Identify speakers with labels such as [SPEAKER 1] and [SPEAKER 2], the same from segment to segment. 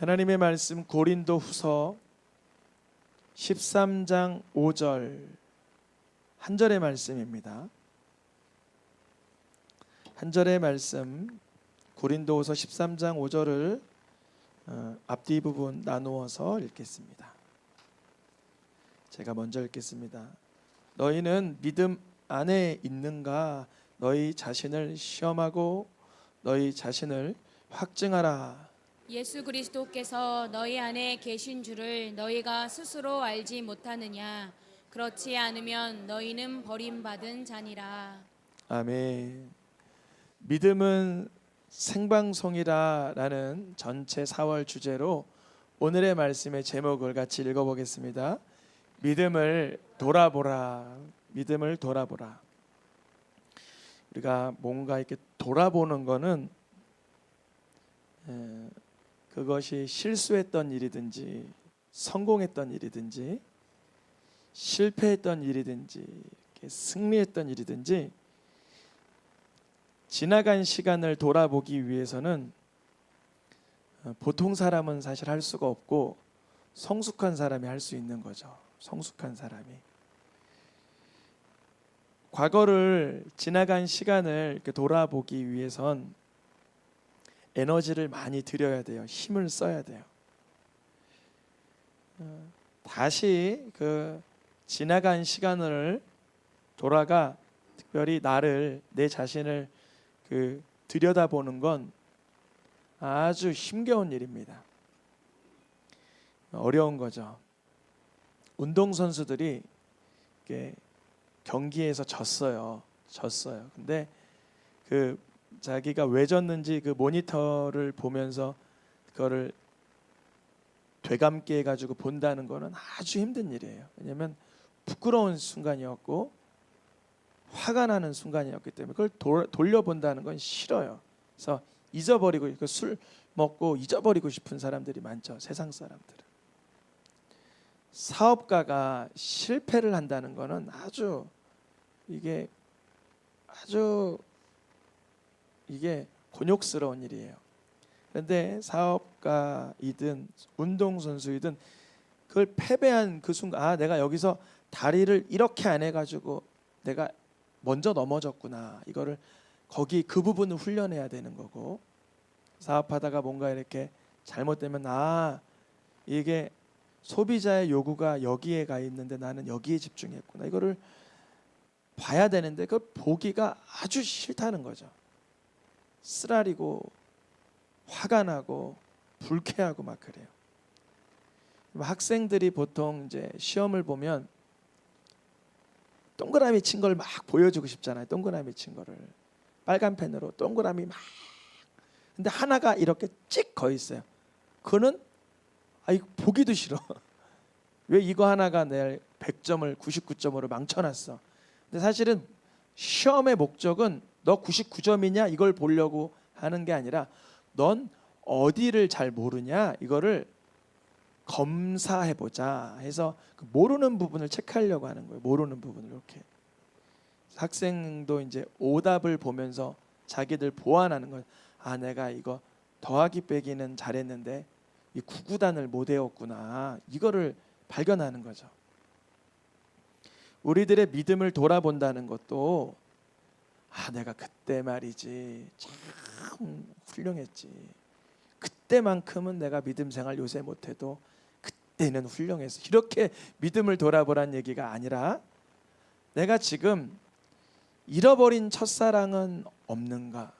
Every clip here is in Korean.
[SPEAKER 1] 하나님의 말씀 고린도후서 13장 5절 한 절의 말씀입니다. 한 절의 말씀 고린도후서 13장 5절을 앞뒤 부분 나누어서 읽겠습니다. 제가 먼저 읽겠습니다. 너희는 믿음 안에 있는가? 너희 자신을 시험하고 너희 자신을 확증하라.
[SPEAKER 2] 예수 그리스도께서 너희 안에 계신 줄을 너희가 스스로 알지 못하느냐? 그렇지 않으면 너희는 버림받은 자니라.
[SPEAKER 1] 아멘. 믿음은 생방송이라라는 전체 4월 주제로 오늘의 말씀의 제목을 같이 읽어보겠습니다. 믿음을 돌아보라. 믿음을 돌아보라. 우리가 뭔가 이렇게 돌아보는 거는 그것이 실수했던 일이든지 성공했던 일이든지 실패했던 일이든지 승리했던 일이든지 지나간 시간을 돌아보기 위해서는 보통 사람은 사실 할 수가 없고 성숙한 사람이 할 수 있는 거죠. 성숙한 사람이 과거를 지나간 시간을 이렇게 돌아보기 위해선 에너지를 많이 들여야 돼요. 힘을 써야 돼요. 다시 그 지나간 시간을 돌아가 특별히 내 자신을 들여다보는 건 아주 힘겨운 일입니다. 어려운 거죠. 운동선수들이 경기에서 졌어요. 근데 자기가 왜 졌는지 그 모니터를 보면서 그거를 되감게 해가지고 본다는 거는 아주 힘든 일이에요. 왜냐하면 부끄러운 순간이었고 화가 나는 순간이었기 때문에 그걸 돌려본다는 건 싫어요. 그래서 잊어버리고 술 먹고 잊어버리고 싶은 사람들이 많죠. 세상 사람들은. 사업가가 실패를 한다는 거는 이게 곤욕스러운 일이에요. 그런데 사업가이든 운동선수이든 그걸 패배한 그 순간 내가 여기서 다리를 이렇게 안 해가지고 내가 먼저 넘어졌구나. 이거를 그 부분을 훈련해야 되는 거고 사업하다가 뭔가 이렇게 잘못되면 이게 소비자의 요구가 여기에 가 있는데 나는 여기에 집중했구나. 이거를 봐야 되는데 그걸 보기가 아주 싫다는 거죠. 쓰라리고 화가 나고 불쾌하고 막 그래요. 학생들이 보통 이제 시험을 보면 동그라미 친 걸 막 보여주고 싶잖아요. 동그라미 친 거를 빨간 펜으로 동그라미 막. 근데 하나가 이렇게 찍 거 있어요. 그거는 이거 보기도 싫어. 왜 이거 하나가 내 100점을 99점으로 망쳐놨어. 근데 사실은 시험의 목적은 너 99점이냐 이걸 보려고 하는 게 아니라 넌 어디를 잘 모르냐 이거를 검사해보자 해서 모르는 부분을 체크하려고 하는 거예요. 모르는 부분을 이렇게. 학생도 이제 오답을 보면서 자기들 보완하는 거예요. 내가 이거 더하기 빼기는 잘했는데 이 구구단을 못 외웠구나. 이거를 발견하는 거죠. 우리들의 믿음을 돌아본다는 것도 내가 그때 말이지 참 훌륭했지. 그때만큼은 내가 믿음 생활 요새 못해도 그때는 훌륭했어. 이렇게 믿음을 돌아보란 얘기가 아니라 내가 지금 잃어버린 첫사랑은 없는가?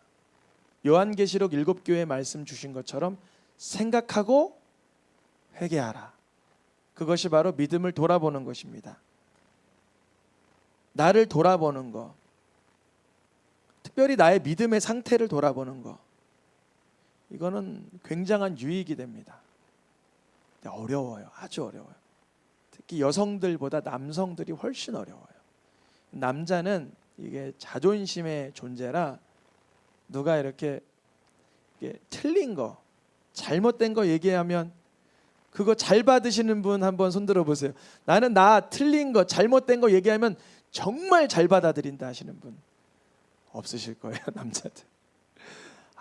[SPEAKER 1] 요한계시록 7교회 말씀 주신 것처럼 생각하고 회개하라. 그것이 바로 믿음을 돌아보는 것입니다. 나를 돌아보는 거, 특별히 나의 믿음의 상태를 돌아보는 거, 이거는 굉장한 유익이 됩니다. 어려워요. 아주 어려워요. 특히 여성들보다 남성들이 훨씬 어려워요. 남자는 이게 자존심의 존재라 누가 이렇게 틀린 거, 잘못된 거 얘기하면 그거 잘 받으시는 분 한번 손들어 보세요. 나는 틀린 거, 잘못된 거 얘기하면 정말 잘 받아들인다 하시는 분 없으실 거예요. 남자들.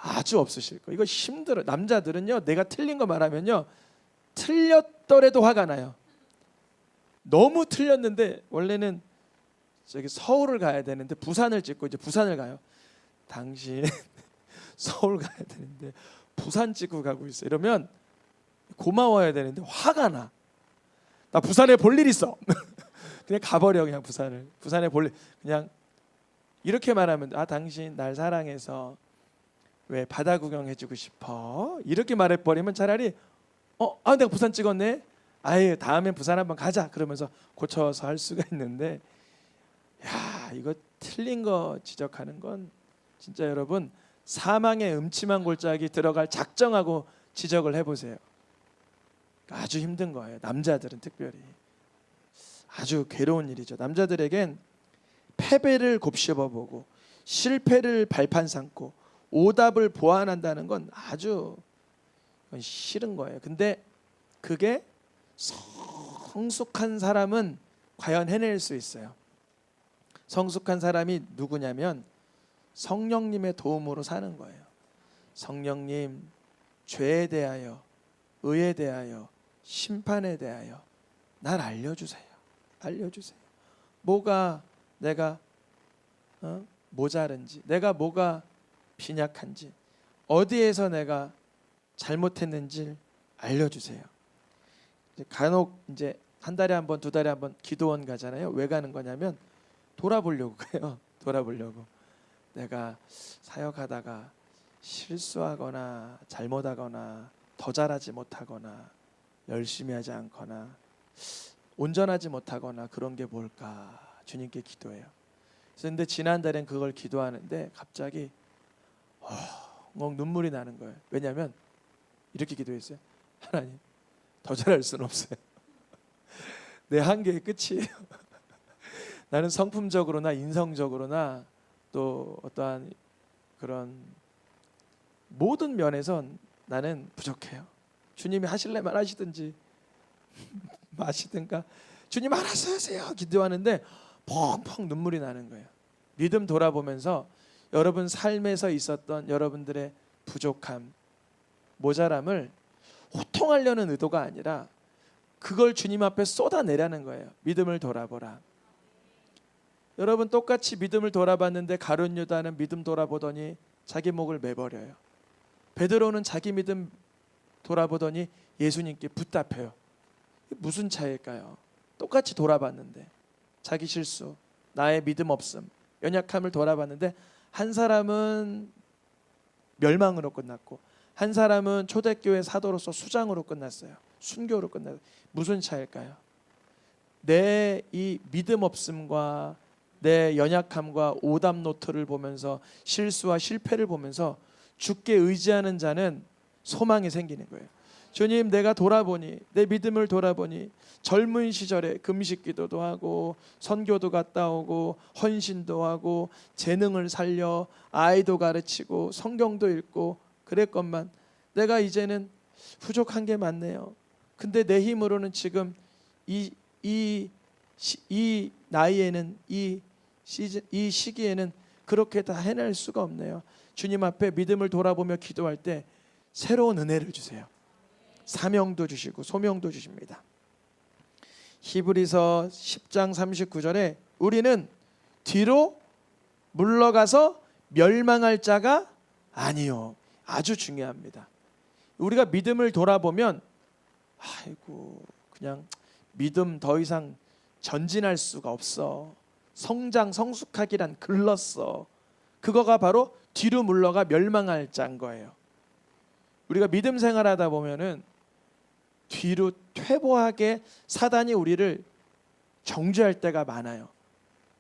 [SPEAKER 1] 아주 없으실 거예요. 이거 힘들어. 남자들은요, 내가 틀린 거 말하면요, 틀렸더라도 화가 나요. 너무 틀렸는데 원래는 저기 서울을 가야 되는데 부산을 찍고 이제 부산을 가요. 당신 서울 가야 되는데 부산 찍고 가고 있어. 이러면 고마워야 되는데 화가 나. 나 부산에 볼 일 있어. 그냥 가버려. 그냥 부산에 볼 일. 그냥 이렇게 말하면 당신 날 사랑해서 왜 바다 구경해주고 싶어? 이렇게 말해버리면 차라리 내가 부산 찍었네. 아예 다음엔 부산 한번 가자. 그러면서 고쳐서 할 수가 있는데, 야, 이거 틀린 거 지적하는 건 진짜 여러분 사망의 음침한 골짜기 들어갈 작정하고 지적을 해보세요. 아주 힘든 거예요. 남자들은 특별히 아주 괴로운 일이죠. 남자들에겐 패배를 곱씹어보고 실패를 발판 삼고 오답을 보완한다는 건 아주 싫은 거예요. 근데 그게 성숙한 사람은 과연 해낼 수 있어요. 성숙한 사람이 누구냐면 성령님의 도움으로 사는 거예요. 성령님, 죄에 대하여, 의에 대하여, 심판에 대하여 날 알려주세요. 알려주세요. 뭐가 내가 모자른지, 내가 뭐가 빈약한지, 어디에서 내가 잘못했는지 알려주세요. 간혹 이제 한 달에 한 번, 두 달에 한 번 기도원 가잖아요. 왜 가는 거냐면 돌아보려고 가요. 돌아보려고. 내가 사역하다가 실수하거나 잘못하거나 더 잘하지 못하거나 열심히 하지 않거나 온전하지 못하거나 그런 게 뭘까 주님께 기도해요. 그런데 지난달엔 그걸 기도하는데 갑자기 눈물이 나는 거예요. 왜냐하면 이렇게 기도했어요. 하나님, 더 잘할 수는 없어요. 내 한계의 끝이에요. 나는 성품적으로나 인성적으로나 또 어떠한 그런 모든 면에선 나는 부족해요. 주님이 하실래면 하시든지 마시든가 주님 알아서 하세요 기도하는데 펑펑 눈물이 나는 거예요. 믿음 돌아보면서 여러분 삶에서 있었던 여러분들의 부족함, 모자람을 호통하려는 의도가 아니라 그걸 주님 앞에 쏟아내라는 거예요. 믿음을 돌아보라. 여러분 똑같이 믿음을 돌아봤는데 가룟 유다는 믿음 돌아보더니 자기 목을 매버려요. 베드로는 자기 믿음 돌아보더니 예수님께 붙잡혀요. 무슨 차이일까요? 똑같이 돌아봤는데 자기 실수, 나의 믿음 없음, 연약함을 돌아봤는데 한 사람은 멸망으로 끝났고 한 사람은 초대교회 사도로서 수장으로 끝났어요. 순교로 끝났어요. 무슨 차이일까요? 내 이 믿음 없음과 내 연약함과 오답 노트를 보면서 실수와 실패를 보면서 주께 의지하는 자는 소망이 생기는 거예요. 주님, 내가 돌아보니 내 믿음을 돌아보니 젊은 시절에 금식 기도도 하고 선교도 갔다 오고 헌신도 하고 재능을 살려 아이도 가르치고 성경도 읽고 그랬건만 내가 이제는 부족한 게 많네요. 근데 내 힘으로는 지금 이 나이에는 이 시기에는 그렇게 다 해낼 수가 없네요. 주님 앞에 믿음을 돌아보며 기도할 때 새로운 은혜를 주세요. 사명도 주시고 소명도 주십니다. 히브리서 10장 39절에 우리는 뒤로 물러가서 멸망할 자가 아니요. 아주 중요합니다. 우리가 믿음을 돌아보면 아이고 그냥 믿음 더 이상 전진할 수가 없어. 성장 성숙하기란 글렀어. 그거가 바로 뒤로 물러가 멸망할 자인 거예요. 우리가 믿음 생활하다 보면은 뒤로 퇴보하게 사단이 우리를 정죄할 때가 많아요.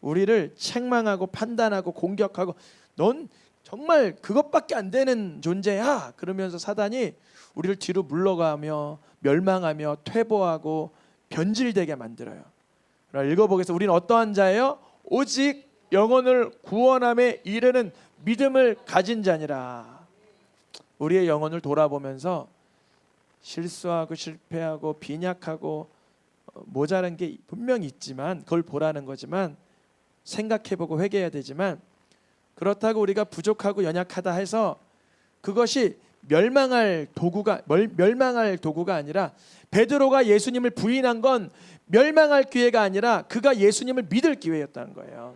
[SPEAKER 1] 우리를 책망하고 판단하고 공격하고 넌 정말 그것밖에 안 되는 존재야 그러면서 사단이 우리를 뒤로 물러가며 멸망하며 퇴보하고 변질되게 만들어요. 읽어보겠습니다. 우리는 어떠한 자예요? 오직 영혼을 구원함에 이르는 믿음을 가진 자니라. 우리의 영혼을 돌아보면서 실수하고 실패하고 빈약하고 모자란 게 분명히 있지만 그걸 보라는 거지만 생각해보고 회개해야 되지만 그렇다고 우리가 부족하고 연약하다 해서 그것이 멸망할 도구가 아니라 베드로가 예수님을 부인한 건 멸망할 기회가 아니라 그가 예수님을 믿을 기회였다는 거예요.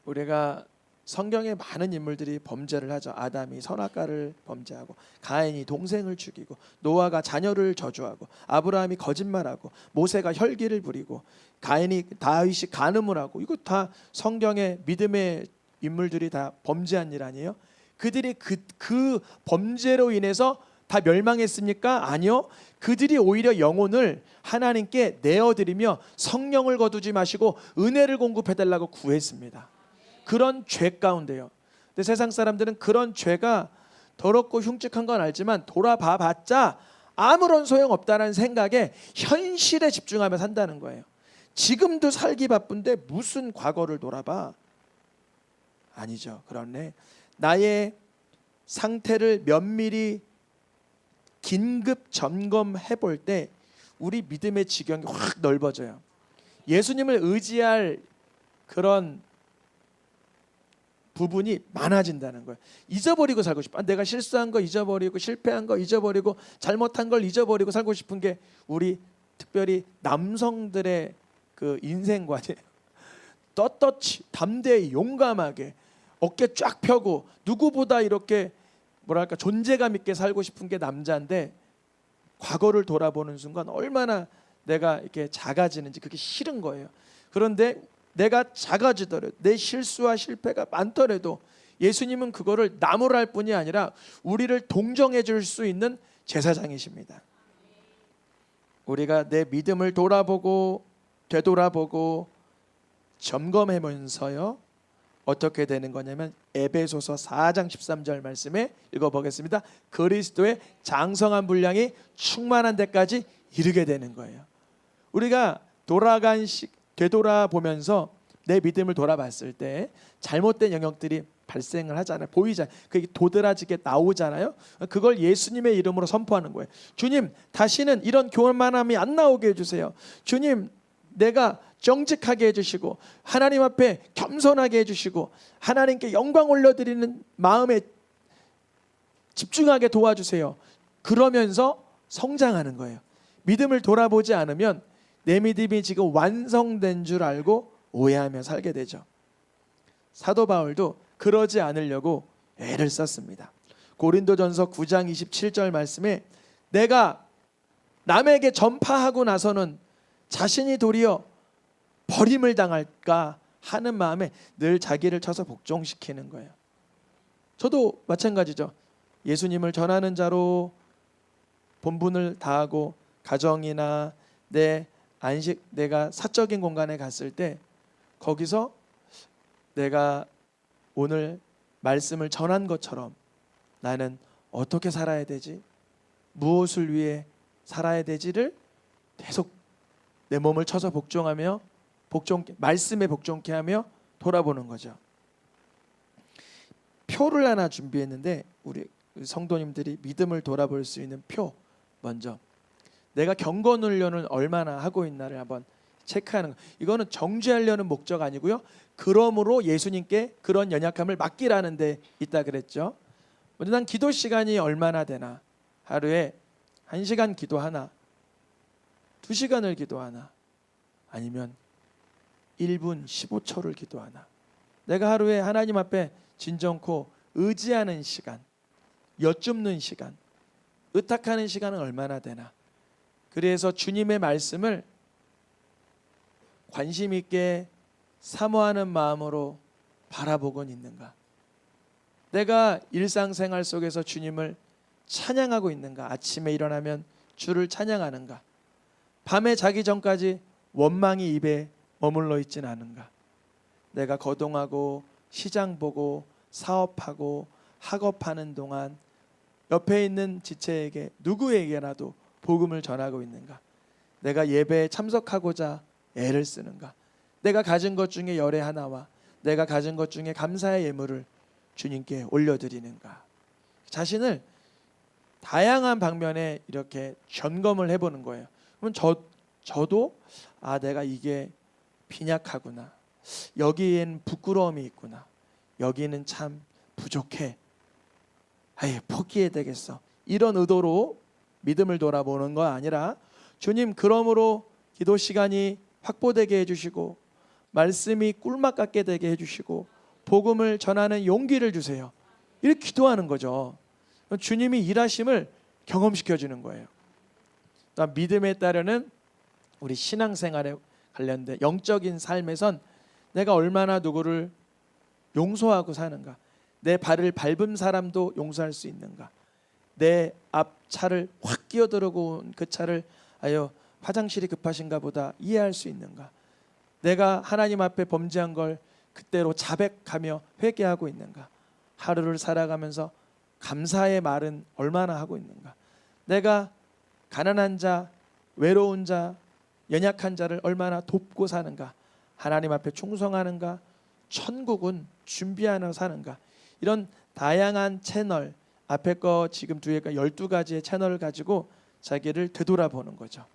[SPEAKER 1] 우리가 성경에 많은 인물들이 범죄를 하죠. 아담이 선악과를 범죄하고, 가인이 동생을 죽이고, 노아가 자녀를 저주하고, 아브라함이 거짓말하고, 모세가 혈기를 부리고, 다윗이 간음을 하고, 이거 다 성경의 믿음의 인물들이 다 범죄한 일 아니에요? 그들이 그 범죄로 인해서 다 멸망했습니까? 아니요. 그들이 오히려 영혼을 하나님께 내어드리며 성령을 거두지 마시고 은혜를 공급해달라고 구했습니다. 그런 죄 가운데요. 근데 세상 사람들은 그런 죄가 더럽고 흉측한 건 알지만 돌아봐봤자 아무런 소용없다는 생각에 현실에 집중하며 산다는 거예요. 지금도 살기 바쁜데 무슨 과거를 돌아봐? 아니죠. 그런데 나의 상태를 면밀히 긴급 점검해 볼 때 우리 믿음의 지경이 확 넓어져요. 예수님을 의지할 그런 부분이 많아진다는 거예요. 잊어버리고 살고 싶어. 내가 실수한 거 잊어버리고, 실패한 거 잊어버리고, 잘못한 걸 잊어버리고 살고 싶은 게 우리 특별히 남성들의 그 인생관이에요. 떳떳이 담대히 용감하게 어깨 쫙 펴고 누구보다 이렇게 뭐랄까 존재감 있게 살고 싶은 게 남자인데, 과거를 돌아보는 순간 얼마나 내가 이렇게 작아지는지 그게 싫은 거예요. 그런데 내가 작아지더라도, 내 실수와 실패가 많더라도 예수님은 그거를 나무랄 뿐이 아니라 우리를 동정해 줄 수 있는 제사장이십니다. 우리가 내 믿음을 돌아보고 되돌아보고 점검하면서요, 어떻게 되는 거냐면 에베소서 4장 13절 말씀에 읽어보겠습니다. 그리스도의 장성한 분량이 충만한 데까지 이르게 되는 거예요. 우리가 되돌아보면서 내 믿음을 돌아봤을 때 잘못된 영역들이 발생을 하잖아요. 보이잖아요. 그게 도드라지게 나오잖아요. 그걸 예수님의 이름으로 선포하는 거예요. 주님, 다시는 이런 교만함이 안 나오게 해주세요. 주님, 내가 정직하게 해주시고 하나님 앞에 겸손하게 해주시고 하나님께 영광 올려드리는 마음에 집중하게 도와주세요. 그러면서 성장하는 거예요. 믿음을 돌아보지 않으면 내 믿음이 지금 완성된 줄 알고 오해하며 살게 되죠. 사도 바울도 그러지 않으려고 애를 썼습니다. 고린도전서 9장 27절 말씀에 내가 남에게 전파하고 나서는 자신이 도리어 버림을 당할까 하는 마음에 늘 자기를 쳐서 복종시키는 거예요. 저도 마찬가지죠. 예수님을 전하는 자로 본분을 다하고 가정이나 내가 사적인 공간에 갔을 때 거기서 내가 오늘 말씀을 전한 것처럼 나는 어떻게 살아야 되지? 무엇을 위해 살아야 되지를 계속 내 몸을 쳐서 복종하며 말씀에 복종케 하며 돌아보는 거죠. 표를 하나 준비했는데 우리 성도님들이 믿음을 돌아볼 수 있는 표, 먼저 내가 경건 훈련을 얼마나 하고 있나를 한번 체크하는 거. 이거는 정죄하려는 목적 아니고요. 그러므로 예수님께 그런 연약함을 맡기라는 데 있다 그랬죠. 먼저 난 기도 시간이 얼마나 되나? 하루에 1시간 기도하나? 2시간을 기도하나? 아니면 1분 15초를 기도하나? 내가 하루에 하나님 앞에 진정코 의지하는 시간, 여쭙는 시간, 의탁하는 시간은 얼마나 되나? 그래서 주님의 말씀을 관심 있게 사모하는 마음으로 바라보곤 있는가? 내가 일상생활 속에서 주님을 찬양하고 있는가? 아침에 일어나면 주를 찬양하는가? 밤에 자기 전까지 원망이 입에 머물러 있진 않은가? 내가 거동하고 시장 보고 사업하고 학업하는 동안 옆에 있는 지체에게 누구에게라도 복음을 전하고 있는가? 내가 예배에 참석하고자 애를 쓰는가? 내가 가진 것 중에 열의 하나와 내가 가진 것 중에 감사의 예물을 주님께 올려드리는가? 자신을 다양한 방면에 이렇게 점검을 해보는 거예요. 그럼 저도 내가 이게 빈약하구나, 여기엔 부끄러움이 있구나, 여기는 참 부족해 아예 포기해야 되겠어, 이런 의도로 믿음을 돌아보는 거 아니라 주님 그러므로 기도 시간이 확보되게 해주시고 말씀이 꿀맛 같게 되게 해주시고 복음을 전하는 용기를 주세요, 이렇게 기도하는 거죠. 주님이 일하심을 경험시켜 주는 거예요. 믿음에 따르는 우리 신앙생활에 관련된 영적인 삶에선 내가 얼마나 누구를 용서하고 사는가, 내 발을 밟은 사람도 용서할 수 있는가, 내 앞 차를 확 끼어들고 온 그 차를 아유 화장실이 급하신가 보다 이해할 수 있는가, 내가 하나님 앞에 범죄한 걸 그때로 자백하며 회개하고 있는가, 하루를 살아가면서 감사의 말은 얼마나 하고 있는가, 내가 가난한 자, 외로운 자, 연약한 자를 얼마나 돕고 사는가, 하나님 앞에 충성하는가, 천국은 준비하며 사는가, 이런 다양한 채널, 앞에 거 지금 뒤에 거 12가지의 채널을 가지고 자기를 되돌아보는 거죠.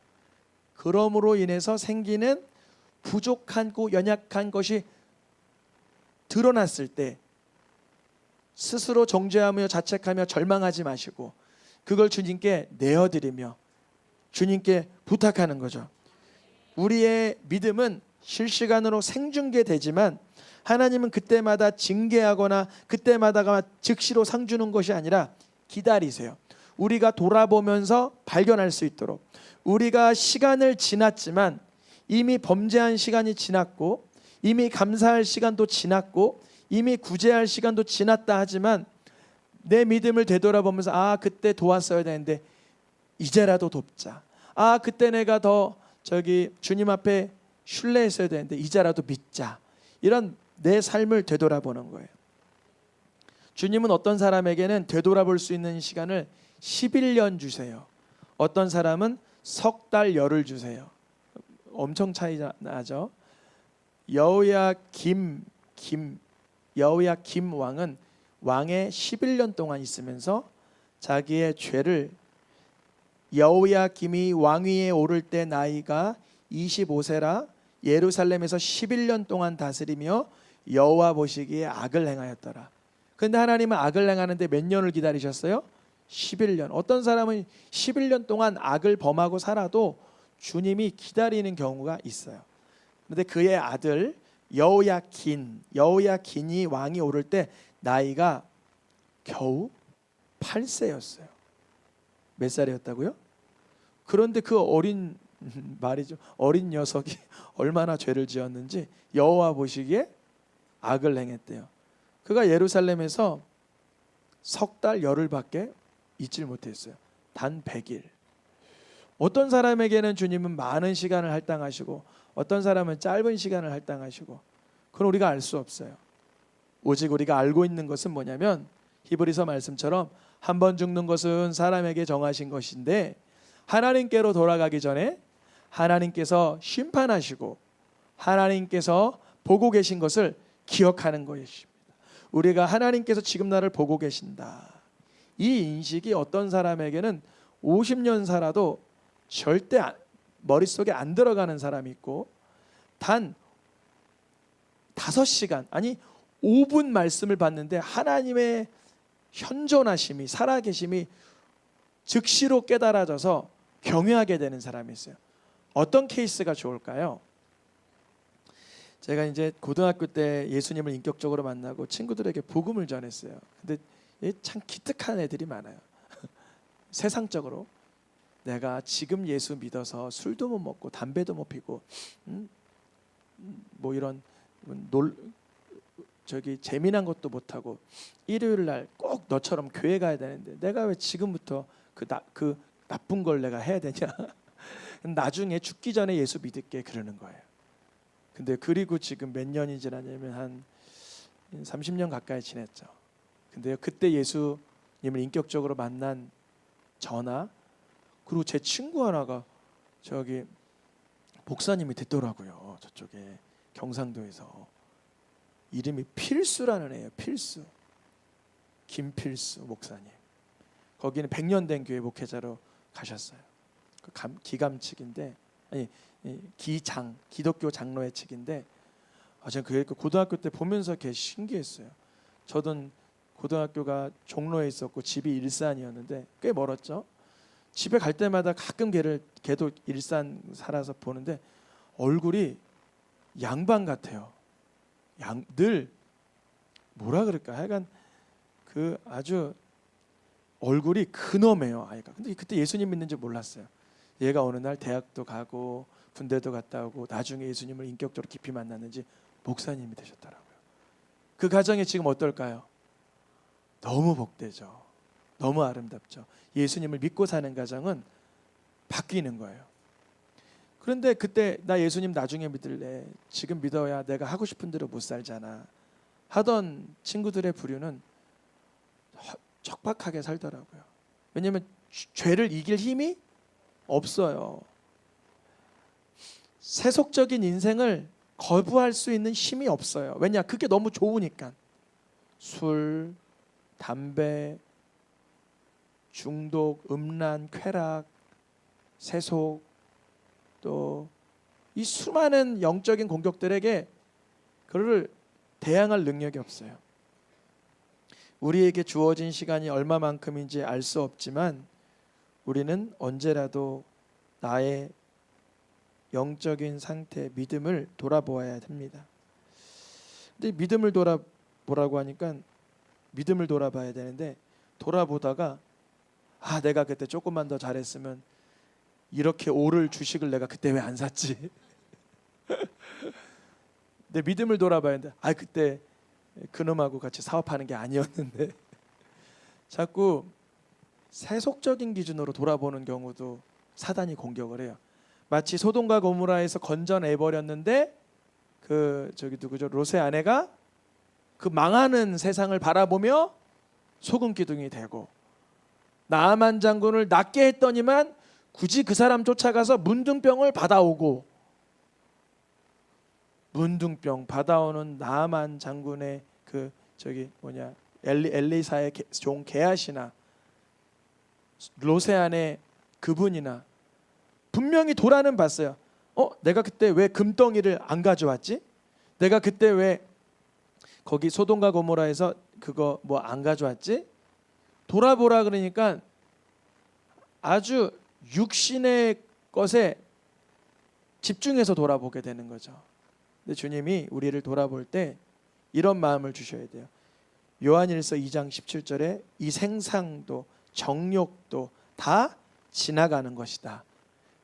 [SPEAKER 1] 그러므로 인해서 생기는 부족하고 연약한 것이 드러났을 때 스스로 정죄하며 자책하며 절망하지 마시고 그걸 주님께 내어드리며 주님께 부탁하는 거죠. 우리의 믿음은 실시간으로 생중계되지만 하나님은 그때마다 징계하거나 그때마다가 즉시로 상 주는 것이 아니라 기다리세요. 우리가 돌아보면서 발견할 수 있도록, 우리가 시간을 지났지만 이미 범죄한 시간이 지났고 이미 감사할 시간도 지났고 이미 구제할 시간도 지났다 하지만 내 믿음을 되돌아보면서 아 그때 도왔어야 되는데 이제라도 돕자, 아 그때 내가 더 주님 앞에 신뢰했어야 되는데 이제라도 믿자, 이런 내 삶을 되돌아보는 거예요. 주님은 어떤 사람에게는 되돌아볼 수 있는 시간을 11년 주세요. 어떤 사람은 석 달 열흘 주세요. 엄청 차이 나죠. 여호야김 왕은 왕에 11년 동안 있으면서 자기의 죄를, 여호야김이 왕위에 오를 때 나이가 25세라 예루살렘에서 11년 동안 다스리며 여호와 보시기에 악을 행하였더라. 그런데 하나님은 악을 행하는데 몇 년을 기다리셨어요? 11년. 어떤 사람은 11년 동안 악을 범하고 살아도 주님이 기다리는 경우가 있어요. 그런데 그의 아들 여호야긴이 왕이 오를 때 나이가 겨우 8세였어요. 몇 살이었다고요? 그런데 그 어린 녀석이 얼마나 죄를 지었는지 여호와 보시기에 악을 행했대요. 그가 예루살렘에서 석 달 열흘밖에 있질 못했어요. 단 100일. 어떤 사람에게는 주님은 많은 시간을 할당하시고 어떤 사람은 짧은 시간을 할당하시고, 그건 우리가 알 수 없어요. 오직 우리가 알고 있는 것은 뭐냐면 히브리서 말씀처럼 한 번 죽는 것은 사람에게 정하신 것인데 하나님께로 돌아가기 전에 하나님께서 심판하시고 하나님께서 보고 계신 것을 기억하는 것입니다. 우리가 하나님께서 지금 나를 보고 계신다, 이 인식이 어떤 사람에게는 50년 살아도 절대 머릿속에 안 들어가는 사람이 있고, 단 5시간 아니 5분 말씀을 받는데 하나님의 현존하심이, 살아계심이 즉시로 깨달아져서 경외하게 되는 사람이 있어요. 어떤 케이스가 좋을까요? 제가 이제 고등학교 때 예수님을 인격적으로 만나고 친구들에게 복음을 전했어요. 근데 참 기특한 애들이 많아요. 세상적으로 내가 지금 예수 믿어서 술도 못 먹고 담배도 못 피고 뭐 이런 재미난 것도 못 하고 일요일 날 꼭 너처럼 교회 가야 되는데 내가 왜 지금부터 그 나쁜 걸 내가 해야 되냐? 나중에 죽기 전에 예수 믿을게 그러는 거예요. 근데 그리고 지금 몇 년이 지났냐면 한 30년 가까이 지냈죠. 근데요, 그때 예수님을 인격적으로 만난 저나 그리고 제 친구 하나가 목사님이 됐더라고요. 저쪽에 경상도에서. 이름이 필수라는 애예요. 필수. 김필수 목사님. 거기는 100년 된 교회 목회자로 가셨어요. 기감측인데, 아니 기독교 장로의 측인데, 저는 그 고등학교 때 보면서 걔 신기했어요. 저도 고등학교가 종로에 있었고 집이 일산이었는데 꽤 멀었죠. 집에 갈 때마다 가끔 걔도 일산 살아서 보는데 얼굴이 양반 같아요. 늘 뭐라 그럴까? 하여간 그 아주 얼굴이 근엄해요, 아이가. 근데 그때 예수님 믿는지 몰랐어요. 얘가 어느 날 대학도 가고 군대도 갔다 오고 나중에 예수님을 인격적으로 깊이 만났는지 목사님이 되셨더라고요. 그 가정이 지금 어떨까요? 너무 복되죠. 너무 아름답죠. 예수님을 믿고 사는 가정은 바뀌는 거예요. 그런데 그때 나 예수님 나중에 믿을래, 지금 믿어야 내가 하고 싶은 대로 못 살잖아 하던 친구들의 부류는 척박하게 살더라고요. 왜냐하면 죄를 이길 힘이 없어요. 세속적인 인생을 거부할 수 있는 힘이 없어요. 왜냐? 그게 너무 좋으니까. 술, 담배, 중독, 음란, 쾌락, 세속, 또 이 수많은 영적인 공격들에게 그를 대항할 능력이 없어요. 우리에게 주어진 시간이 얼마만큼인지 알 수 없지만 우리는 언제라도 나의 영적인 상태, 믿음을 돌아보아야 됩니다. 근데 믿음을 돌아보라고 하니까 믿음을 돌아봐야 되는데, 돌아보다가 내가 그때 조금만 더 잘했으면 이렇게 오를 주식을 내가 그때 왜 안 샀지? 내 믿음을 돌아봐야 하는데 그때 그놈하고 같이 사업하는 게 아니었는데 자꾸 세속적인 기준으로 돌아보는 경우도 사단이 공격을 해요. 마치 소돔과 고모라에서 건져내 버렸는데 누구죠? 롯의 아내가 그 망하는 세상을 바라보며 소금 기둥이 되고, 나아만 장군을 낫게 했더니만 굳이 그 사람 쫓아가서 문둥병을 받아오고, 문둥병 받아오는 나아만 장군의 엘리사의 종 게하시나 롯의 아내 그분이나 분명히 돌아는 봤어요. 내가 그때 왜 금덩이를 안 가져왔지? 내가 그때 왜 거기 소돔과 고모라에서 그거 뭐 안 가져왔지? 돌아보라 그러니까 아주 육신의 것에 집중해서 돌아보게 되는 거죠. 근데 주님이 우리를 돌아볼 때 이런 마음을 주셔야 돼요. 요한일서 2장 17절에 이 생상도 정욕도 다 지나가는 것이다.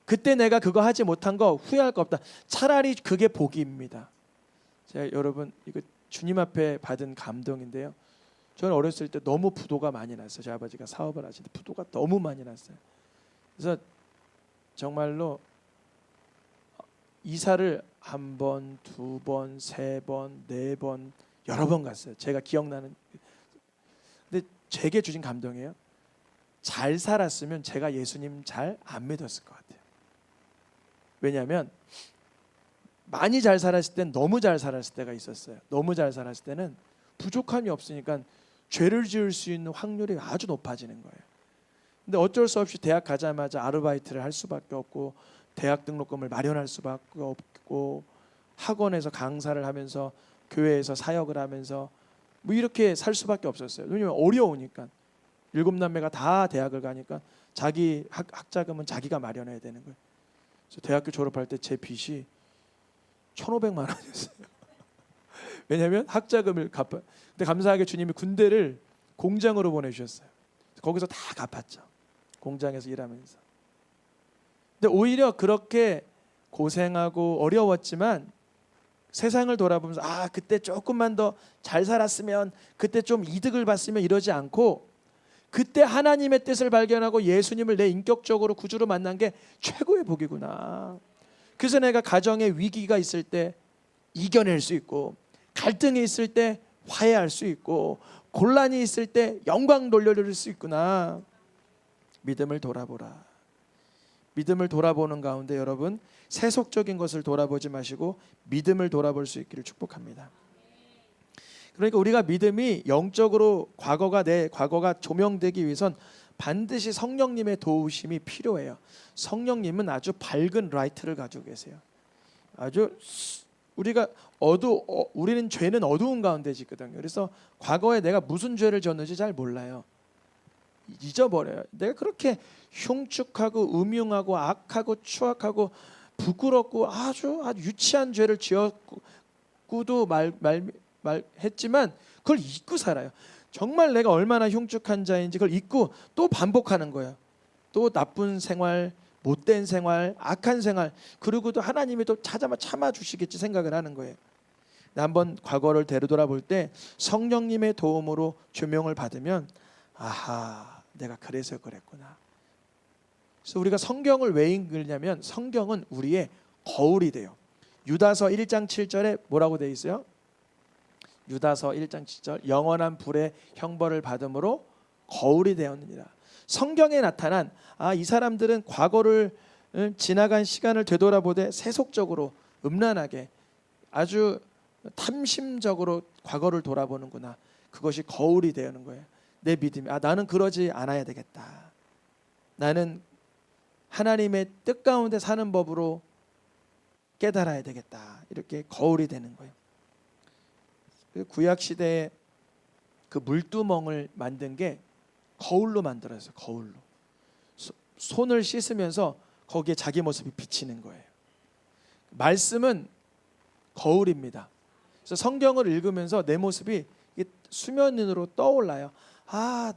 [SPEAKER 1] 그때 내가 그거 하지 못한 거 후회할 거 없다. 차라리 그게 복입니다. 제가 여러분 이거 주님 앞에 받은 감동인데요. 저는 어렸을 때 너무 부도가 많이 났어요. 제 아버지가 사업을 하시는데 부도가 너무 많이 났어요. 그래서 정말로 이사를 한 번, 두 번, 세 번, 네 번, 여러 번 갔어요. 제가 기억나는. 근데 제게 주신 감동이에요. 잘 살았으면 제가 예수님 잘 안 믿었을 것 같아요. 왜냐하면 많이 잘 살았을 땐 너무 잘 살았을 때가 있었어요. 너무 잘 살았을 때는 부족함이 없으니까 죄를 지을 수 있는 확률이 아주 높아지는 거예요. 근데 어쩔 수 없이 대학 가자마자 아르바이트를 할 수밖에 없고, 대학 등록금을 마련할 수밖에 없고, 학원에서 강사를 하면서 교회에서 사역을 하면서 뭐 이렇게 살 수밖에 없었어요. 왜냐하면 어려우니까. 7남매가 다 대학을 가니까 자기 학자금은 자기가 마련해야 되는 거예요. 그래서 대학교 졸업할 때 제 빚이 1,500만 원이었어요. 왜냐하면 학자금을 갚아. 근데 감사하게 주님이 군대를 공장으로 보내주셨어요. 거기서 다 갚았죠. 공장에서 일하면서. 근데 오히려 그렇게 고생하고 어려웠지만 세상을 돌아보면서 그때 조금만 더 잘 살았으면, 그때 좀 이득을 봤으면 이러지 않고, 그때 하나님의 뜻을 발견하고 예수님을 내 인격적으로 구주로 만난 게 최고의 복이구나. 그래서 내가 가정에 위기가 있을 때 이겨낼 수 있고, 갈등이 있을 때 화해할 수 있고, 곤란이 있을 때 영광 돌려드릴 수 있구나. 믿음을 돌아보라. 믿음을 돌아보는 가운데 여러분, 세속적인 것을 돌아보지 마시고 믿음을 돌아볼 수 있기를 축복합니다. 그러니까 우리가 믿음이 영적으로 내 과거가 조명되기 위해선 반드시 성령님의 도우심이 필요해요. 성령님은 아주 밝은 라이트를 가지고 계세요. 아주 우리는 죄는 어두운 가운데 짓거든요. 그래서 과거에 내가 무슨 죄를 졌는지 잘 몰라요. 잊어버려요. 내가 그렇게 흉측하고 음흉하고 악하고 추악하고 부끄럽고 아주 유치한 죄를 지었고도 말했지만 그걸 잊고 살아요. 정말 내가 얼마나 흉측한 자인지 그걸 잊고 또 반복하는 거예요. 또 나쁜 생활, 못된 생활, 악한 생활, 그리고도 하나님이 또 참아 주시겠지 생각을 하는 거예요. 한번 과거를 되돌아볼 때 성령님의 도움으로 조명을 받으면 아하, 내가 그래서 그랬구나. 그래서 우리가 성경을 왜 읽느냐면 성경은 우리의 거울이 돼요. 유다서 1장 7절에 뭐라고 되어 있어요? 유다서 1장 7절, 영원한 불의 형벌을 받음으로 거울이 되었느니라. 성경에 나타난 이 사람들은 과거를 지나간 시간을 되돌아보되 세속적으로 음란하게 아주 탐심적으로 과거를 돌아보는구나. 그것이 거울이 되는 거예요. 내 믿음이 나는 그러지 않아야 되겠다. 나는 하나님의 뜻 가운데 사는 법으로 깨달아야 되겠다. 이렇게 거울이 되는 거예요. 구약 시대에 그 물두멍을 만든 게 거울로 만들어졌어요. 거울로. 손을 씻으면서 거기에 자기 모습이 비치는 거예요. 말씀은 거울입니다. 그래서 성경을 읽으면서 내 모습이 수면으로 떠올라요.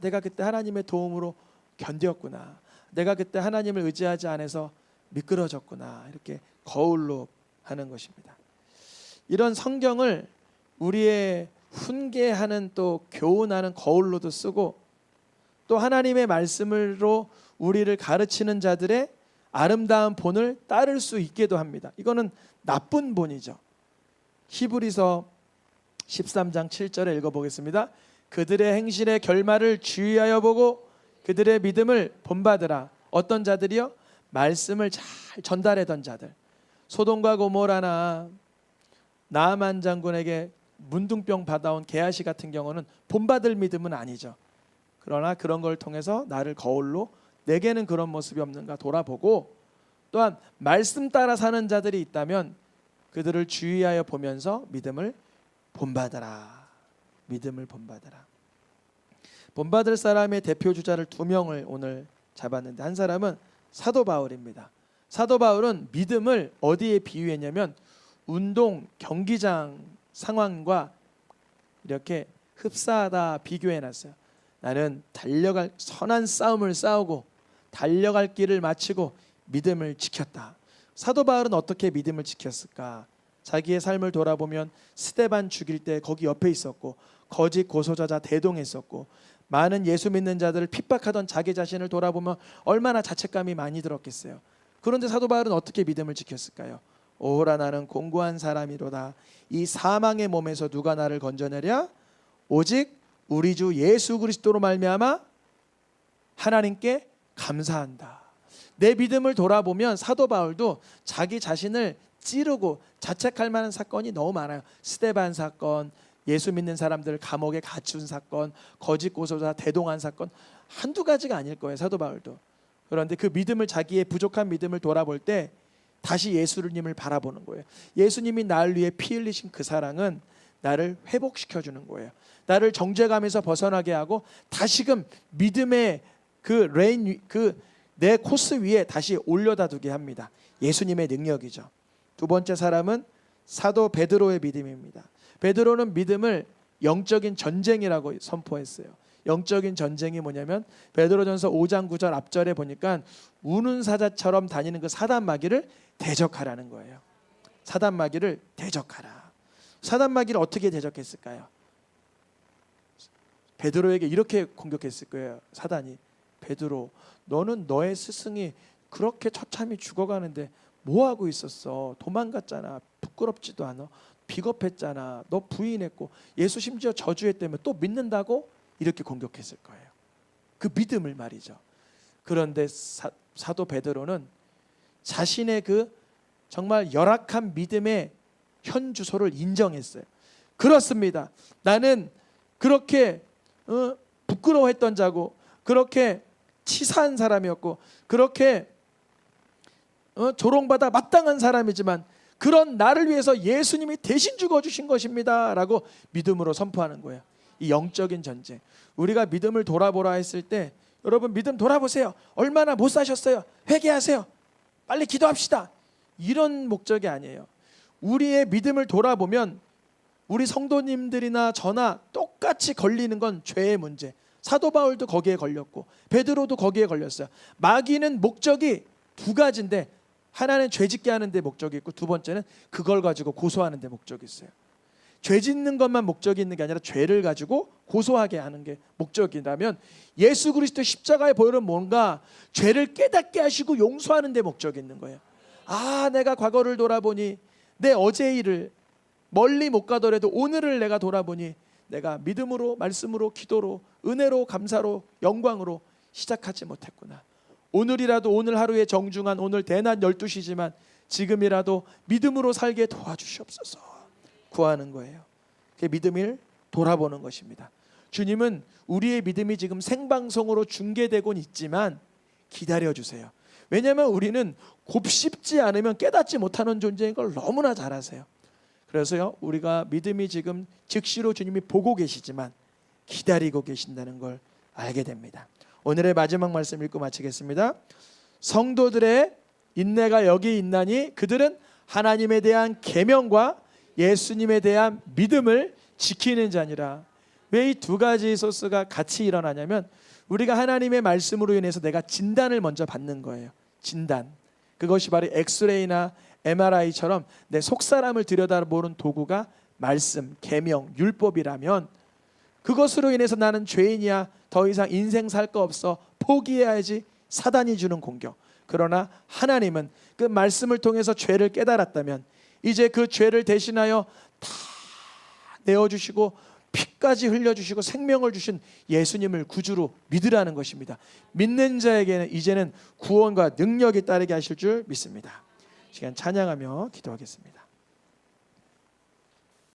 [SPEAKER 1] 내가 그때 하나님의 도움으로 견뎠구나. 내가 그때 하나님을 의지하지 않아서 미끄러졌구나. 이렇게 거울로 하는 것입니다. 이런 성경을 우리의 훈계하는 또 교훈하는 거울로도 쓰고 또 하나님의 말씀으로 우리를 가르치는 자들의 아름다운 본을 따를 수 있게도 합니다. 이거는 나쁜 본이죠. 히브리서 13장 7절에 읽어보겠습니다. 그들의 행실의 결말을 주의하여 보고 그들의 믿음을 본받으라. 어떤 자들이요? 말씀을 잘 전달하던 자들. 소돔과 고모라나 나아만 장군에게 문둥병 받아온 게하시 같은 경우는 본받을 믿음은 아니죠. 그러나 그런 걸 통해서 나를 거울로 내게는 그런 모습이 없는가 돌아보고 또한 말씀 따라 사는 자들이 있다면 그들을 주의하여 보면서 믿음을 본받아라. 믿음을 본받아라. 본받을 사람의 대표 주자를 2명을 오늘 잡았는데 한 사람은 사도 바울입니다. 사도 바울은 믿음을 어디에 비유했냐면 운동 경기장 상황과 이렇게 흡사하다 비교해놨어요. 나는 달려갈 선한 싸움을 싸우고 달려갈 길을 마치고 믿음을 지켰다. 사도 바울은 어떻게 믿음을 지켰을까? 자기의 삶을 돌아보면 스데반 죽일 때 거기 옆에 있었고 거짓 고소자자 대동했었고 많은 예수 믿는 자들을 핍박하던 자기 자신을 돌아보면 얼마나 자책감이 많이 들었겠어요. 그런데 사도 바울은 어떻게 믿음을 지켰을까요? 오호라 나는 공고한 사람이로다. 이 사망의 몸에서 누가 나를 건져내랴? 오직 우리 주 예수 그리스도로 말미암아 하나님께 감사한다. 내 믿음을 돌아보면 사도 바울도 자기 자신을 찌르고 자책할 만한 사건이 너무 많아요. 스데반 사건, 예수 믿는 사람들 감옥에 갇힌 사건, 거짓 고소자 대동한 사건, 한두 가지가 아닐 거예요. 사도 바울도. 그런데 그 믿음을 자기의 부족한 믿음을 돌아볼 때 다시 예수님을 바라보는 거예요. 예수님이 나를 위해 피 흘리신 그 사랑은 나를 회복시켜주는 거예요. 나를 정죄감에서 벗어나게 하고 다시금 믿음의 내 코스 위에 다시 올려다 두게 합니다. 예수님의 능력이죠. 두 번째 사람은 사도 베드로의 믿음입니다. 베드로는 믿음을 영적인 전쟁이라고 선포했어요. 영적인 전쟁이 뭐냐면 베드로전서 5장 9절 앞절에 보니까 우는 사자처럼 다니는 그 사단 마귀를 대적하라는 거예요. 사단 마귀를 대적하라. 사단 마귀를 어떻게 대적했을까요? 베드로에게 이렇게 공격했을 거예요. 사단이 베드로, 너는 너의 스승이 그렇게 처참히 죽어가는데 뭐 하고 있었어? 도망갔잖아. 부끄럽지도 않아. 비겁했잖아. 너 부인했고 예수 심지어 저주했다며 또 믿는다고? 이렇게 공격했을 거예요. 그 믿음을 말이죠. 그런데 사도 베드로는 자신의 그 정말 열악한 믿음의 현 주소를 인정했어요. 그렇습니다. 나는 그렇게 부끄러워했던 자고 그렇게 치사한 사람이었고 그렇게 조롱받아 마땅한 사람이지만 그런 나를 위해서 예수님이 대신 죽어주신 것입니다 라고 믿음으로 선포하는 거예요. 이 영적인 전쟁. 우리가 믿음을 돌아보라 했을 때 여러분 믿음 돌아보세요. 얼마나 못 사셨어요. 회개하세요. 빨리 기도합시다. 이런 목적이 아니에요. 우리의 믿음을 돌아보면 우리 성도님들이나 저나 똑같이 걸리는 건 죄의 문제. 사도 바울도 거기에 걸렸고 베드로도 거기에 걸렸어요. 마귀는 목적이 두 가지인데 하나는 죄 짓게 하는 데 목적이 있고 두 번째는 그걸 가지고 고소하는 데 목적이 있어요. 죄 짓는 것만 목적이 있는 게 아니라 죄를 가지고 고소하게 하는 게 목적이라면 예수 그리스도 십자가의 보혈은 뭔가 죄를 깨닫게 하시고 용서하는 데 목적이 있는 거예요. 아, 내가 과거를 돌아보니 내 어제 일을 멀리 못 가더라도 오늘을 내가 돌아보니 내가 믿음으로 말씀으로 기도로 은혜로 감사로 영광으로 시작하지 못했구나. 오늘이라도 오늘 하루의 정중한 오늘 대낮 12시지만 지금이라도 믿음으로 살게 도와주시옵소서 구하는 거예요. 그게 믿음을 돌아보는 것입니다. 주님은 우리의 믿음이 지금 생방송으로 중계되곤 있지만 기다려주세요. 왜냐하면 우리는 곱씹지 않으면 깨닫지 못하는 존재인 걸 너무나 잘 아세요. 그래서요, 우리가 믿음이 지금 즉시로 주님이 보고 계시지만 기다리고 계신다는 걸 알게 됩니다. 오늘의 마지막 말씀 읽고 마치겠습니다. 성도들의 인내가 여기 있나니 그들은 하나님에 대한 계명과 예수님에 대한 믿음을 지키는 자니라. 왜 이 두 가지 소스가 같이 일어나냐면 우리가 하나님의 말씀으로 인해서 내가 진단을 먼저 받는 거예요. 진단. 그것이 바로 엑스레이나 MRI처럼 내 속사람을 들여다보는 도구가 말씀, 계명, 율법이라면 그것으로 인해서 나는 죄인이야, 더 이상 인생 살 거 없어, 포기해야지, 사단이 주는 공격. 그러나 하나님은 그 말씀을 통해서 죄를 깨달았다면 이제 그 죄를 대신하여 다 내어주시고 피까지 흘려주시고 생명을 주신 예수님을 구주로 믿으라는 것입니다. 믿는 자에게는 이제는 구원과 능력이 따르게 하실 줄 믿습니다. 시간 찬양하며 기도하겠습니다.